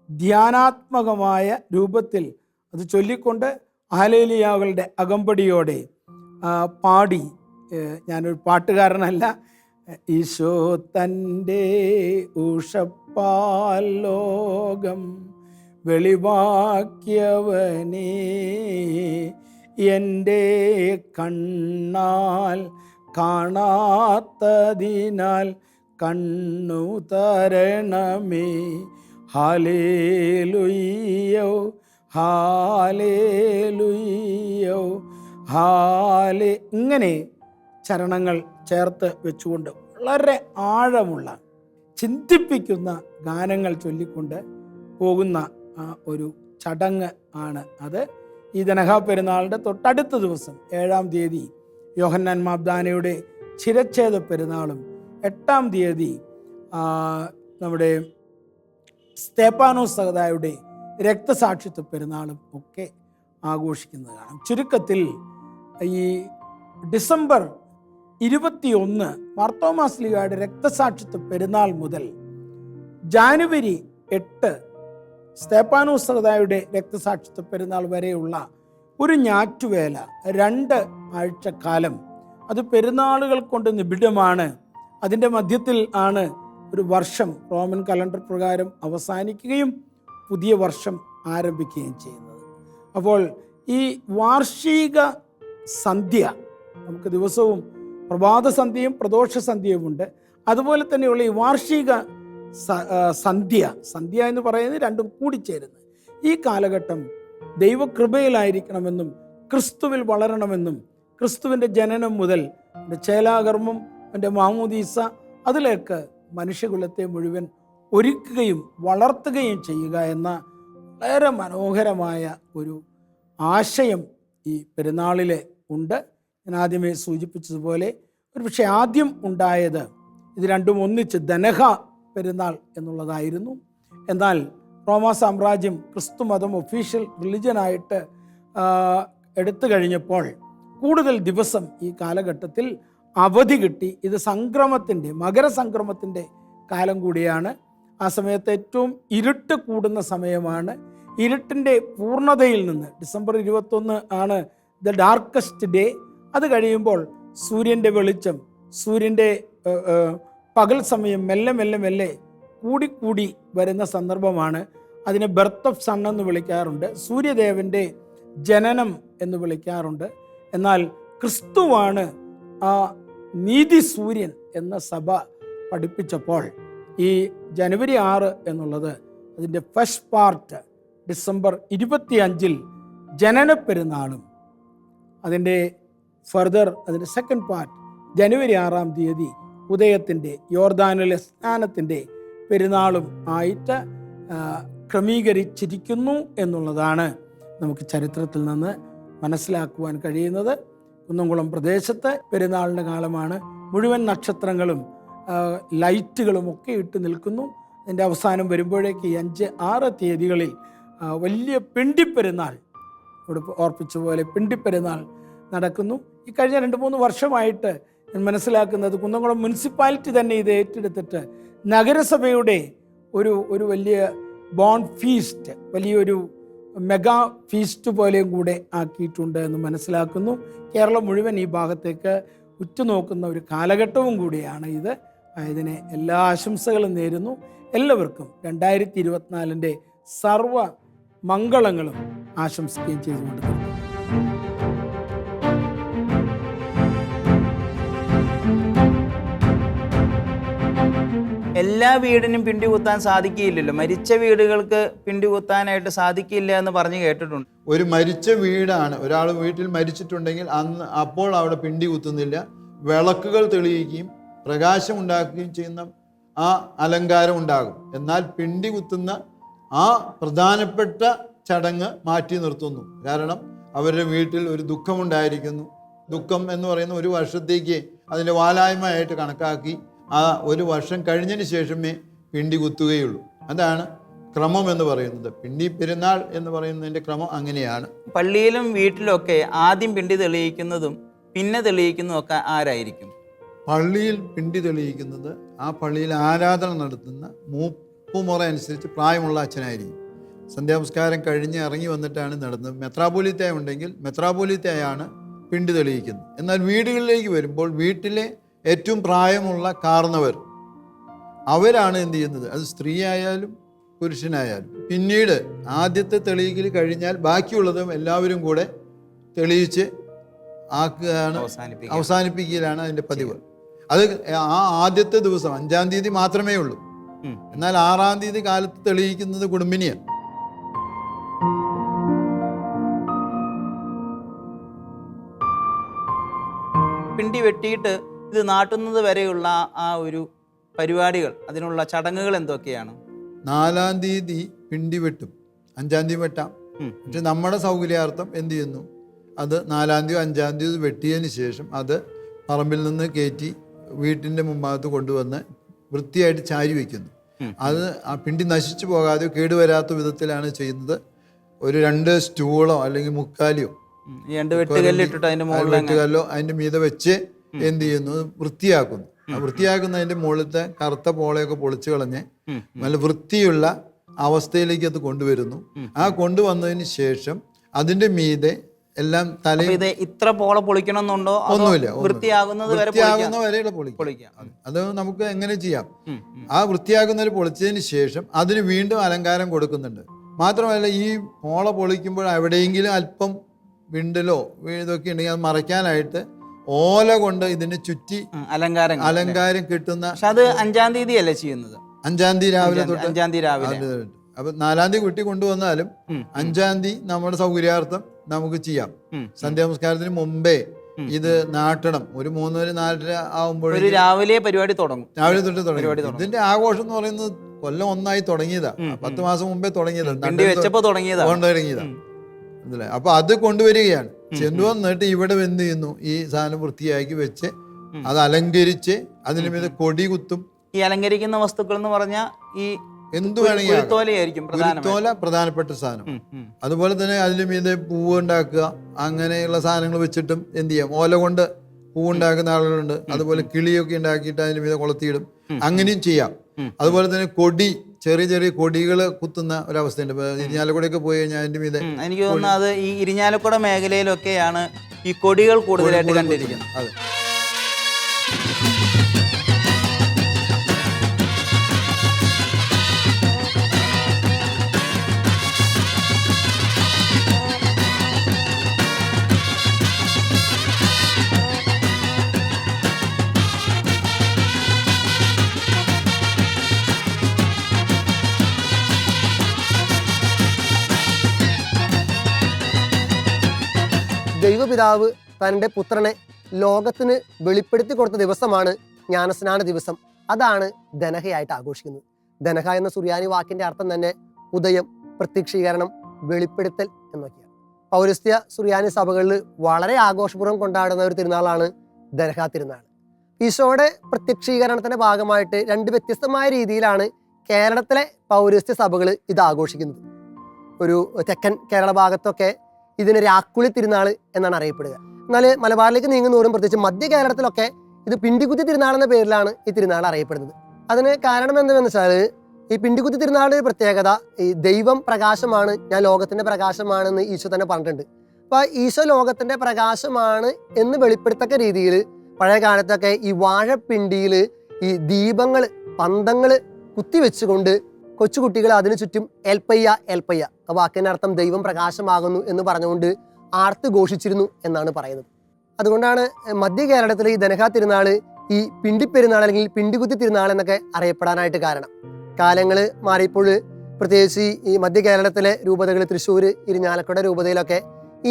ധ്യാനാത്മകമായ രൂപത്തിൽ അത് ചൊല്ലിക്കൊണ്ട് ഹല്ലേലൂയകളുടെ അകമ്പടിയോടെ പാടി, ഞാനൊരു പാട്ടുകാരനല്ല, ഈശോ തൻ്റെ ഉഷപ്പാൽ ലോകം വെളിവാക്കിയവനേ എൻ്റെ കണ്ണാൽ കാണാത്തതിനാൽ കണ്ണു തരണമേ. ഹല്ലേലൂയ്യോ ഹാലേലൂയ്യോ ഹാലേ. ഇങ്ങനെ ചരണങ്ങൾ ചേർത്ത് വെച്ചുകൊണ്ട് വളരെ ആഴമുള്ള ചിന്തിപ്പിക്കുന്ന ഗാനങ്ങൾ ചൊല്ലിക്കൊണ്ട് പോകുന്ന ആ ഒരു ചടങ്ങ് ആണ് അത്. ഈ ദനഹ പെരുന്നാളിൻ്റെ തൊട്ടടുത്ത ദിവസം 7-ാം തീയതി യോഹന്നാൻ മാബ്ദാനയുടെ ശിരച്ഛേദ പെരുന്നാളും 8-ാം തീയതി നമ്മുടെ സ്തേപ്പാനോസ് സഹദായുടെ രക്തസാക്ഷിത്വ പെരുന്നാളും ഒക്കെ ആഘോഷിക്കുന്നത് കാണാം. ചുരുക്കത്തിൽ ഈ ഡിസംബർ 21 മാർത്തോമാ ശ്ലീഹായുടെ രക്തസാക്ഷിത്വ പെരുന്നാൾ മുതൽ ജാനുവരി 8 സ്തേപ്പാനോസ് സഹദായുടെ രക്തസാക്ഷിത്വ പെരുന്നാൾ വരെയുള്ള ഒരു ഞാറ്റുവേല, 2 ആഴ്ചക്കാലം, അത് പെരുന്നാളുകൾ കൊണ്ട് നിബിഡമാണ്. അതിൻ്റെ മധ്യത്തിൽ ആണ് ഒരു വർഷം റോമൻ കലണ്ടർ പ്രകാരം അവസാനിക്കുകയും പുതിയ വർഷം ആരംഭിക്കുകയും ചെയ്യുന്നത്. അപ്പോൾ ഈ വാർഷിക സന്ധ്യ, നമുക്ക് ദിവസവും പ്രഭാത സന്ധ്യയും പ്രദോഷ സന്ധ്യയുമുണ്ട്. അതുപോലെ തന്നെയുള്ള ഈ വാർഷിക സന്ധ്യ എന്ന് പറയുന്നത് രണ്ടും കൂടിച്ചേരുന്നത്. ഈ കാലഘട്ടം ദൈവകൃപയിലായിരിക്കണമെന്നും ക്രിസ്തുവിൽ വളരണമെന്നും ക്രിസ്തുവിൻ്റെ ജനനം മുതൽ എൻ്റെ ചേലാകർമ്മം, എൻ്റെ മാമോദീസ, അതിലേക്ക് മനുഷ്യകുലത്തെ മുഴുവൻ ഒരുക്കുകയും വളർത്തുകയും ചെയ്യുക എന്ന വളരെ മനോഹരമായ ഒരു ആശയം ഈ പെരുന്നാളിൽ ഉണ്ട്. ഞാൻ ആദ്യമേ സൂചിപ്പിച്ചതുപോലെ ഒരുപക്ഷെ ആദ്യം ഉണ്ടായത് ഇത് രണ്ടും ഒന്നിച്ച് ദനഹ പെരുന്നാൾ എന്നുള്ളതായിരുന്നു. എന്നാൽ റോമാ സാമ്രാജ്യം ക്രിസ്തു മതം ഒഫീഷ്യൽ റിലിജനായിട്ട് എടുത്തു കഴിഞ്ഞപ്പോൾ കൂടുതൽ ദിവസം ഈ കാലഘട്ടത്തിൽ അവധി കിട്ടി. ഇത് സംക്രമത്തിൻ്റെ, മകരസംക്രമത്തിൻ്റെ കാലം കൂടിയാണ്. ആ സമയത്ത് ഏറ്റവും ഇരുട്ട് കൂടുന്ന സമയമാണ്. ഇരുട്ടിൻ്റെ പൂർണ്ണതയിൽ നിന്ന് ഡിസംബർ 21 ആണ് ദ ഡാർക്കസ്റ്റ് ഡേ. അത് കഴിയുമ്പോൾ സൂര്യൻ്റെ വെളിച്ചം, സൂര്യൻ്റെ പകൽ സമയം മെല്ലെ മെല്ലെ മെല്ലെ കൂടിക്കൂടി വരുന്ന സന്ദർഭമാണ്. അതിനെ ബർത്ത് ഓഫ് സൺ എന്ന് വിളിക്കാറുണ്ട്, സൂര്യദേവൻ്റെ ജനനം എന്ന് വിളിക്കാറുണ്ട്. എന്നാൽ ക്രിസ്തുവാണ് ആ നീതി സൂര്യൻ എന്ന സഭ പഠിപ്പിച്ചപ്പോൾ ഈ ജനുവരി 6 എന്നുള്ളത് അതിൻ്റെ ഫസ്റ്റ് പാർട്ട് ഡിസംബർ 25 ജനന പെരുന്നാളും അതിൻ്റെ ഫർദർ അതിൻ്റെ സെക്കൻഡ് പാർട്ട് ജനുവരി 6 ഉദയത്തിൻ്റെ യോർദാനിലെ സ്നാനത്തിൻ്റെ പെരുന്നാളും ആയിട്ട് ക്രമീകരിച്ചിരിക്കുന്നു എന്നുള്ളതാണ് നമുക്ക് ചരിത്രത്തിൽ നിന്ന് മനസ്സിലാക്കുവാൻ കഴിയുന്നത്. കുന്നംകുളം പ്രദേശത്ത് പെരുന്നാളിൻ്റെ കാലമാണ്. മുഴുവൻ നക്ഷത്രങ്ങളും ലൈറ്റുകളും ഒക്കെ ഇട്ട് നിൽക്കുന്നു. അതിൻ്റെ അവസാനം വരുമ്പോഴേക്ക് ഈ 5, 6 തീയതികളിൽ വലിയ പിണ്ടിപ്പെരുന്നാൾ, ഇവിടെ ഓർപ്പിച്ച പോലെ പിണ്ടിപ്പെരുന്നാൾ നടക്കുന്നു. ഈ കഴിഞ്ഞ 2-3 വർഷമായിട്ട് ഞാൻ മനസ്സിലാക്കുന്നത് കുന്നംകുളം മുനിസിപ്പാലിറ്റി തന്നെ ഇത് ഏറ്റെടുത്തിട്ട് നഗരസഭയുടെ ഒരു വലിയ ബോൺ ഫീസ്റ്റ്, വലിയൊരു മെഗാ ഫീസ്റ്റ് പോലെയും കൂടെ ആക്കിയിട്ടുണ്ട് എന്ന് മനസ്സിലാക്കുന്നു. കേരളം മുഴുവൻ ഈ ഭാഗത്തേക്ക് ഉറ്റുനോക്കുന്ന ഒരു കാലഘട്ടവും കൂടിയാണ് ഇത്. ഇതിന് എല്ലാ ആശംസകളും നേരുന്നു. എല്ലാവർക്കും 2024 സർവ മംഗളങ്ങളും ആശംസിക്കുകയും ചെയ്തുകൊണ്ട് എല്ലാ വീടിനും പിണ്ടി കുത്താൻ സാധിക്കില്ലല്ലോ. മരിച്ച വീടുകൾക്ക് പിണ്ടി കുത്താനായിട്ട് സാധിക്കില്ല എന്ന് പറഞ്ഞു കേട്ടിട്ടുണ്ട്. ഒരു മരിച്ച വീടാണ്, ഒരാൾ വീട്ടിൽ മരിച്ചിട്ടുണ്ടെങ്കിൽ അപ്പോൾ അവിടെ പിണ്ടി കുത്തുന്നില്ല. വിളക്കുകൾ തെളിയിക്കുകയും പ്രകാശം ഉണ്ടാക്കുകയും ചെയ്യുന്ന ആ അലങ്കാരം ഉണ്ടാകും. എന്നാൽ പിണ്ടി കുത്തുന്ന ആ പ്രധാനപ്പെട്ട ചടങ്ങ് മാറ്റി നിർത്തുന്നു. കാരണം അവരുടെ വീട്ടിൽ ഒരു ദുഃഖമുണ്ടായിരിക്കുന്നു. ദുഃഖം എന്ന് പറയുന്ന ഒരു വർഷത്തേക്ക് അതിൻ്റെ വാലായ്മയായിട്ട് കണക്കാക്കി ആ ഒരു വർഷം കഴിഞ്ഞതിന് ശേഷമേ പിണ്ടി കുത്തുകയുള്ളൂ. അതാണ് ക്രമം എന്ന് പറയുന്നത്. പിണ്ടി പെരുന്നാൾ എന്ന് പറയുന്നതിൻ്റെ ക്രമം അങ്ങനെയാണ്. പള്ളിയിലും വീട്ടിലൊക്കെ ആദ്യം പിണ്ടി തെളിയിക്കുന്നതും പിന്നെ തെളിയിക്കുന്നതും ഒക്കെ ആരായിരിക്കും? പള്ളിയിൽ പിണ്ടി തെളിയിക്കുന്നത് ആ പള്ളിയിൽ ആരാധന നടത്തുന്ന മൂപ്പുമുറ അനുസരിച്ച് പ്രായമുള്ള അച്ഛനായിരിക്കും. സന്ധ്യാനമസ്കാരം കഴിഞ്ഞ് ഇറങ്ങി വന്നിട്ടാണ് നടന്നത്. മെത്രാപോലീത്ത ഉണ്ടെങ്കിൽ മെത്രാപോലീത്തയാണ് പിണ്ടി തെളിയിക്കുന്നത്. എന്നാൽ വീടുകളിലേക്ക് വരുമ്പോൾ വീട്ടിലെ ഏറ്റവും പ്രായമുള്ള കാർന്നവർ അവരാണ് എന്ത് ചെയ്യുന്നത്, അത് സ്ത്രീ ആയാലും പുരുഷനായാലും. പിന്നീട് ആദ്യത്തെ തെളിയിക്കൽ കഴിഞ്ഞാൽ ബാക്കിയുള്ളതും എല്ലാവരും കൂടെ തെളിയിച്ച് ആക്കുകയാണ്, അവസാനിപ്പിക്കലാണ് അതിൻ്റെ പതിവ്. അത് ആ ആദ്യത്തെ ദിവസം 5-ാം തീയതി മാത്രമേ ഉള്ളൂ. എന്നാൽ 6-ാം തീയതി കാലത്ത് തെളിയിക്കുന്നത് കുടുംബിനിയാണ്. പിണ്ടി വെട്ടിയിട്ട് ഇത് നാട്ടുന്നത് വരെയുള്ള ആ ഒരു പരിപാടികൾ, അതിനുള്ള ചടങ്ങുകൾ എന്തൊക്കെയാണ്? 4-ാം തീയതി പിണ്ടി വെട്ടും, 5-ാം തീയതി വെട്ടാം. പക്ഷെ നമ്മുടെ സൗകര്യാർത്ഥം എന്ത് ചെയ്യുന്നു, അത് 4-ാം തീയതി 5-ാം തീയതി വെട്ടിയതിന് ശേഷം അത് പറമ്പിൽ നിന്ന് കയറ്റി വീട്ടിൻ്റെ മുമ്പാകത്ത് കൊണ്ടുവന്ന് വൃത്തിയായിട്ട് ചാരി വയ്ക്കുന്നു. അത് ആ പിണ്ടി നശിച്ചു പോകാതെ കേടുവരാത്ത വിധത്തിലാണ് ചെയ്യുന്നത്. ഒരു 2 സ്റ്റൂളോ അല്ലെങ്കിൽ മുക്കാലിയോ വെട്ടുകല്ലോ അതിൻ്റെ മീതെ വെച്ച് എന്ത് ചെയ്യുന്നു, വൃത്തിയാക്കുന്നു. ആ വൃത്തിയാക്കുന്നതിൻ്റെ മുകളിലത്തെ കറുത്ത പോളയൊക്കെ പൊളിച്ചു കളഞ്ഞ് നല്ല വൃത്തിയുള്ള അവസ്ഥയിലേക്ക് അത് കൊണ്ടുവരുന്നു. ആ കൊണ്ടുവന്നതിന് ശേഷം അതിൻ്റെ മീതെ എല്ലാം തലയിൽ ഇത്ര പോള പൊളിക്കണമെന്നുണ്ടോ? ഒന്നുമില്ല, വൃത്തിയാകുന്ന വരെയുള്ള പൊളിക്കാം. അത് നമുക്ക് എങ്ങനെ ചെയ്യാം. ആ വൃത്തിയാക്കുന്നവർ പൊളിച്ചതിന് ശേഷം അതിന് വീണ്ടും അലങ്കാരം കൊടുക്കുന്നുണ്ട്. മാത്രമല്ല ഈ പോള പൊളിക്കുമ്പോൾ എവിടെയെങ്കിലും അല്പം വിണ്ടലോ ഇതൊക്കെ ഉണ്ടെങ്കിൽ അത് മറയ്ക്കാനായിട്ട് ഓല കൊണ്ട് ഇതിനെ ചുറ്റി അലങ്കാരം കിട്ടുന്ന. അത് 5-ാം തീയതി അല്ലേ ചെയ്യുന്നത്? 5-ാം തീയതി രാവിലെ തൊട്ട് 5-ാം തീയതി രാവിലെ. അപ്പൊ 4-ാം തീയതി കുട്ടി കൊണ്ടുവന്നാലും 5-ാം തീയതി നമ്മുടെ സൗകര്യാർത്ഥം നമുക്ക് ചെയ്യാം. സന്ധ്യാനമസ്കാരത്തിന് മുമ്പേ ഇത് നാട്ടണം. ഒരു 3-4 ആവുമ്പോഴേ രാവിലെ പരിപാടി തുടങ്ങും. രാവിലെ തൊട്ട് തുടങ്ങി. ഇതിന്റെ ആഘോഷം എന്ന് പറയുന്നത് കൊല്ലം 1 തുടങ്ങിയതാ. 10 മാസം മുമ്പേ തുടങ്ങിയതാ. അപ്പൊ അത് കൊണ്ടുവരികയാണ്. ചെണ്ടുവന്നിട്ട് ഇവിടെ എന്ത് ചെയ്യുന്നു, ഈ സാധനം വൃത്തിയാക്കി വെച്ച് അത് അലങ്കരിച്ച് അതിന് മീതെ കൊടി കുത്തും. ഈ അലങ്കരിക്കുന്ന വസ്തുക്കൾ എന്ന് പറഞ്ഞാൽ ഈ എന്ത് വേണമെങ്കിൽ കുരുത്തോല പ്രധാനപ്പെട്ട സാധനം. അതുപോലെ തന്നെ അതിന് മീതെ പൂവ് ഉണ്ടാക്കുക, അങ്ങനെയുള്ള സാധനങ്ങൾ വെച്ചിട്ടും എന്ത് ചെയ്യാം. ഓല കൊണ്ട് പൂവുണ്ടാക്കുന്ന ആളുകളുണ്ട്. അതുപോലെ കിളിയൊക്കെ ഉണ്ടാക്കിയിട്ട് അതിന് മീതെ കൊളുത്തിയിടും. അങ്ങനെയും ചെയ്യാം. അതുപോലെ തന്നെ കൊടി, ചെറിയ ചെറിയ കൊടികൾ കുത്തുന്ന ഒരവസ്ഥയുണ്ട്. ഇരിഞ്ഞാലക്കുടയൊക്കെ പോയി കഴിഞ്ഞാൽ അതിന്റെ മീതെ എനിക്ക് തോന്നുന്നത് ഈ ഇരിഞ്ഞാലക്കുട മേഖലയിലൊക്കെയാണ് ഈ കൊടികൾ കൂടുതലായിട്ട് കണ്ടിരിക്കുന്നത്. അതെ. ദൈവപിതാവ് തൻ്റെ പുത്രനെ ലോകത്തിന് വെളിപ്പെടുത്തി കൊടുത്ത ദിവസമാണ് ജ്ഞാനസ്നാന ദിവസം. അതാണ് ദനഹയായിട്ട് ആഘോഷിക്കുന്നത്. ദനഹ എന്ന സുറിയാനി വാക്കിന്റെ അർത്ഥം തന്നെ ഉദയം, പ്രത്യക്ഷീകരണം, വെളിപ്പെടുത്തൽ എന്നൊക്കെയാണ്. പൗരസ്ത്യ സുറിയാനി സഭകളിൽ വളരെ ആഘോഷപൂർവ്വം കൊണ്ടാടുന്ന ഒരു തിരുനാളാണ് ദനഹ തിരുനാൾ. ഈശോയുടെ പ്രത്യക്ഷീകരണത്തിന്റെ ഭാഗമായിട്ട് 2 വ്യത്യസ്തമായ രീതിയിലാണ് കേരളത്തിലെ പൗരസ്ത്യ സഭകൾ ഇത് ആഘോഷിക്കുന്നത്. ഒരു തെക്കൻ കേരള ഭാഗത്തൊക്കെ ഇതിന് രാക്കുളി തിരുനാൾ എന്നാണ് അറിയപ്പെടുക. എന്നാൽ മലബാറിലേക്ക് നീങ്ങുന്നതോറും പ്രത്യേകിച്ച് മധ്യ കേരളത്തിലൊക്കെ ഇത് പിണ്ടിക്കുത്തി തിരുനാൾ എന്ന പേരിലാണ് ഈ തിരുനാൾ അറിയപ്പെടുന്നത്. അതിന് കാരണം എന്താണെന്ന് വെച്ചാൽ ഈ പിണ്ടിക്കുത്തി തിരുനാളിന്റെ പ്രത്യേകത ഈ ദൈവം പ്രകാശമാണ്, ഞാൻ ലോകത്തിന്റെ പ്രകാശമാണെന്ന് ഈശോ തന്നെ പറഞ്ഞിട്ടുണ്ട്. അപ്പൊ ഈശോ ലോകത്തിന്റെ പ്രകാശമാണ് എന്ന് വെളിപ്പെടുത്തക്ക രീതിയിൽ പഴയ കാലത്തൊക്കെ ഈ വാഴപ്പിണ്ടിയിൽ ഈ ദീപങ്ങൾ, പന്തങ്ങൾ കുത്തിവെച്ചുകൊണ്ട് കൊച്ചുകുട്ടികൾ അതിനു ചുറ്റും എൽപ്പയ്യ എൽപ്പയ്യ, ആ വാക്കിന്റെ അർത്ഥം ദൈവം പ്രകാശമാകുന്നു എന്ന് പറഞ്ഞുകൊണ്ട് ആർത്ത് ഘോഷിച്ചിരുന്നു എന്നാണ് പറയുന്നത്. അതുകൊണ്ടാണ് മധ്യ കേരളത്തിലെ ഈ ദനഹ തിരുനാൾ ഈ പിണ്ടിപ്പെരുന്നാൾ അല്ലെങ്കിൽ പിണ്ടികുത്തി തിരുനാൾ എന്നൊക്കെ അറിയപ്പെടാനായിട്ട് കാരണം. കാലങ്ങൾ മാറിയപ്പോൾ പ്രത്യേകിച്ച് ഈ മധ്യ കേരളത്തിലെ രൂപതകൾ, തൃശ്ശൂർ, ഇരിഞ്ഞാലക്കുട രൂപതയിലൊക്കെ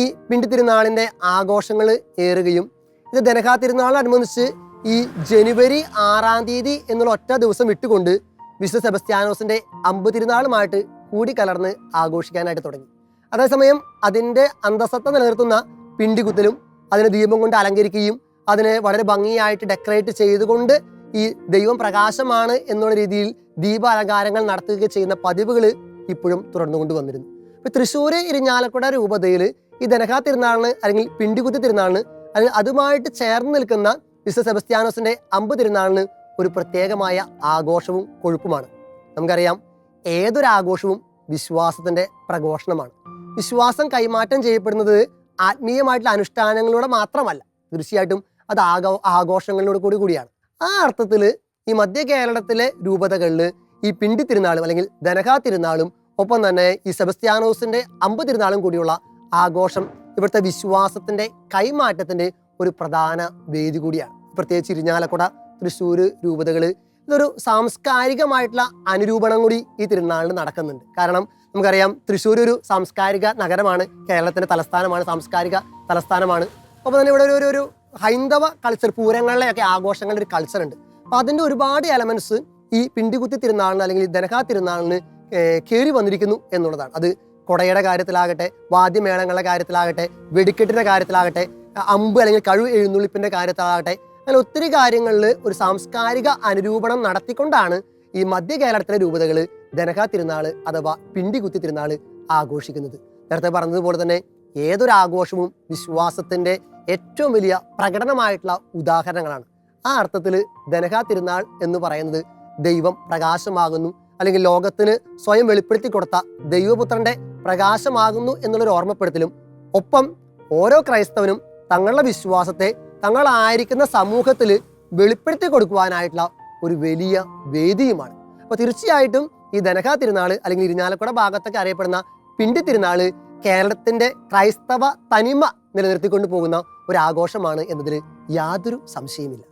ഈ പിണ്ടി തിരുനാളിന്റെ ആഘോഷങ്ങൾ ഏറുകയും ഇത് ദനഹ തിരുനാളിനനുബന്ധിച്ച് ഈ ജനുവരി 6-ാം തീയതി എന്നുള്ള ഒറ്റ ദിവസം വിട്ടുകൊണ്ട് വിശുദ്ധ സെബസ്ത്യാനോസിന്റെ അമ്പ് തിരുനാളുമായിട്ട് കൂടിക്കലർന്ന് ആഘോഷിക്കാനായിട്ട് തുടങ്ങി. അതേസമയം അതിൻ്റെ അന്തസത്ത നിലനിർത്തുന്ന പിണ്ടികുത്തലും അതിനെ ദീപം കൊണ്ട് അലങ്കരിക്കുകയും അതിനെ വളരെ ഭംഗിയായിട്ട് ഡെക്കറേറ്റ് ചെയ്തുകൊണ്ട് ഈ ദൈവം പ്രകാശമാണ് എന്നുള്ള രീതിയിൽ ദീപ അലങ്കാരങ്ങൾ നടത്തുകയും ചെയ്യുന്ന പതിവുകൾ ഇപ്പോഴും തുടർന്നുകൊണ്ട് വന്നിരുന്നു. ഇപ്പൊ തൃശ്ശൂർ, ഇരിഞ്ഞാലക്കുട രൂപതയിൽ ഈ ദനഹ തിരുനാളിന് അല്ലെങ്കിൽ പിണ്ടികുത്തി തിരുനാളിന് അല്ലെങ്കിൽ അതുമായിട്ട് ചേർന്ന് നിൽക്കുന്ന വിശുദ്ധ സെബസ്ത്യാനോസിന്റെ അമ്പ് തിരുനാളിന് ഒരു പ്രത്യേകമായ ആഘോഷവും കൊഴുപ്പുമാണ്. നമുക്കറിയാം, ഏതൊരു ആഘോഷവും വിശ്വാസത്തിന്റെ പ്രഘോഷണമാണ്. വിശ്വാസം കൈമാറ്റം ചെയ്യപ്പെടുന്നത് ആത്മീയമായിട്ടുള്ള അനുഷ്ഠാനങ്ങളിലൂടെ മാത്രമല്ല, തീർച്ചയായിട്ടും അത് ആഘോഷങ്ങളിലൂടെ കൂടിയാണ്. ആ അർത്ഥത്തിൽ ഈ മധ്യ കേരളത്തിലെ രൂപതകളിൽ ഈ പിണ്ടി തിരുനാളും അല്ലെങ്കിൽ ദനഹ തിരുനാളും ഒപ്പം തന്നെ ഈ സെബസ്ത്യാനോസിന്റെ അമ്പ് തിരുനാളും കൂടിയുള്ള ആഘോഷം ഇവിടുത്തെ വിശ്വാസത്തിന്റെ കൈമാറ്റത്തിന്റെ ഒരു പ്രധാന വേദി കൂടിയാണ്. പ്രത്യേകിച്ച് ഇരിഞ്ഞാലക്കുട, തൃശ്ശൂർ രൂപതകൾ ഇതൊരു സാംസ്കാരികമായിട്ടുള്ള അനുരൂപണം കൂടി ഈ തിരുനാളിന് നടക്കുന്നുണ്ട്. കാരണം നമുക്കറിയാം, തൃശ്ശൂർ ഒരു സാംസ്കാരിക നഗരമാണ്, കേരളത്തിന്റെ തലസ്ഥാനമാണ്, സാംസ്കാരിക തലസ്ഥാനമാണ്. അപ്പോൾ തന്നെ ഇവിടെ ഒരു ഹൈന്ദവ കൾച്ചർ, പൂരങ്ങളിലെയൊക്കെ ആഘോഷങ്ങളുടെ ഒരു കൾച്ചർ ഉണ്ട്. അപ്പൊ അതിന്റെ ഒരുപാട് എലമെന്റ്സ് ഈ പിണ്ടികുത്തി തിരുനാളിന് അല്ലെങ്കിൽ ദനഹ തിരുനാളിന് കയറി വന്നിരിക്കുന്നു എന്നുള്ളതാണ്. അത് കൊടയുടെ കാര്യത്തിലാകട്ടെ, വാദ്യമേളങ്ങളുടെ കാര്യത്തിലാകട്ടെ, വെടിക്കെട്ടിന്റെ കാര്യത്തിലാകട്ടെ, അമ്പ് അല്ലെങ്കിൽ കഴു എഴുന്നള്ളിപ്പിന്റെ കാര്യത്തിലാകട്ടെ, അങ്ങനെ ഒത്തിരി കാര്യങ്ങളിൽ ഒരു സാംസ്കാരിക അനുരൂപണം നടത്തിക്കൊണ്ടാണ് ഈ മധ്യ കേരളത്തിലെ രൂപതകൾ ദനഹ തിരുനാൾ അഥവാ പിണ്ടികുത്തി തിരുനാൾ ആഘോഷിക്കുന്നത്. നേരത്തെ പറഞ്ഞതുപോലെ തന്നെ ഏതൊരു ആഘോഷവും വിശ്വാസത്തിന്റെ ഏറ്റവും വലിയ പ്രകടനമായിട്ടുള്ള ഉദാഹരണങ്ങളാണ്. ആ അർത്ഥത്തിൽ ദനഹ തിരുനാൾ എന്ന് പറയുന്നത് ദൈവം പ്രകാശമാകുന്നു അല്ലെങ്കിൽ ലോകത്തിന് സ്വയം വെളിപ്പെടുത്തി കൊടുത്ത ദൈവപുത്രന്റെ പ്രകാശമാകുന്നു എന്നുള്ളൊരു ഓർമ്മപ്പെടുത്തലും ഒപ്പം ഓരോ ക്രൈസ്തവനും തങ്ങളുടെ വിശ്വാസത്തെ തങ്ങളായിരിക്കുന്ന സമൂഹത്തിൽ വെളിപ്പെടുത്തി കൊടുക്കുവാനായിട്ടുള്ള ഒരു വലിയ വേദിയുമാണ്. അപ്പോൾ തീർച്ചയായിട്ടും ഈ ദനഹ തിരുനാൾ അല്ലെങ്കിൽ ഇരിഞ്ഞാലക്കുട ഭാഗത്തൊക്കെ അറിയപ്പെടുന്ന പിണ്ടി തിരുനാൾ കേരളത്തിന്റെ ക്രൈസ്തവ തനിമ നിലനിർത്തിക്കൊണ്ട് പോകുന്ന ഒരു ആഘോഷമാണ് എന്നതിൽ യാതൊരു സംശയമില്ല.